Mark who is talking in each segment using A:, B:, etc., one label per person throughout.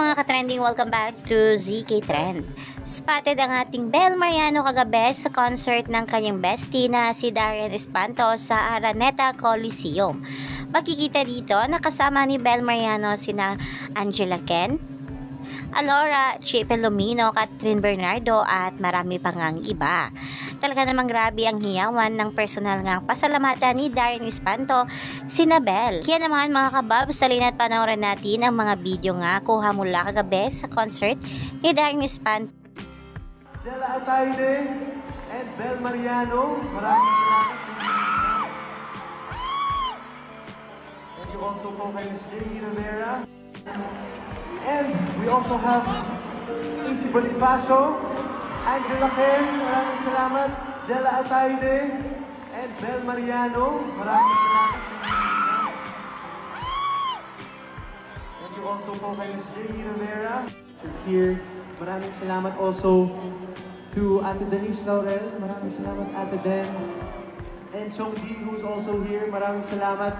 A: mga ka-trending, welcome back to ZK Trend. Spotted ang ating Bel Mariano kagabi sa concert ng kanyang bestie na si Darren Espanto sa Araneta Coliseum. Makikita dito nakasama ni Bel Mariano sina Angela Ken, Alora, Chip Lumino, Catherine Bernardo at marami pang ang iba. Talaga namang grabe ang hiyawan ng personal ngang pasalamatan ni Darren Espanto sina Bel. Kaya naman mga kababs, salina't panoorin natin ang mga video nga kuha mula kagabi sa concert ni Darren Espanto.
B: Jella Ataide and Bel Mariano, maraming salamat. Thank you also po kay Ms. Jamie Rivera. And we also have AC Bonifacio, Angela Ken, maraming salamat. Jella Ataide and Bel Mariano, maraming salamat. Thank you also po kay Ms. Jamie Rivera. Here, maraming salamat also to Ate Denise Laurel, maraming salamat Ate Den. And Chong Di, who's also here, maraming salamat.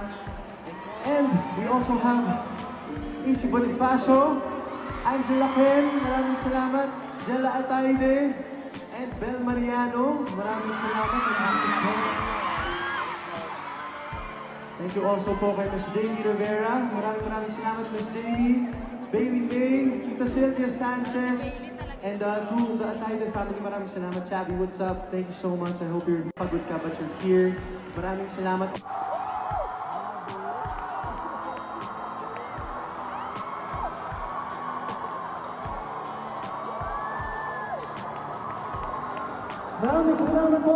B: And we also have AC Bonifacio, Angela Ken, maraming salamat. Jella Ataide, and Bel Mariano, maraming salamat. Thank you also po kay Ms. Jamie Rivera, maraming salamat Ms. Jamie, Bailey May, Tita Sylvia Sanchez, and to the Ataide family, maraming salamat. Chabi, what's up? Thank you so much. I hope you're pagod ka but you're here. Maraming salamat. Maraming salamat po.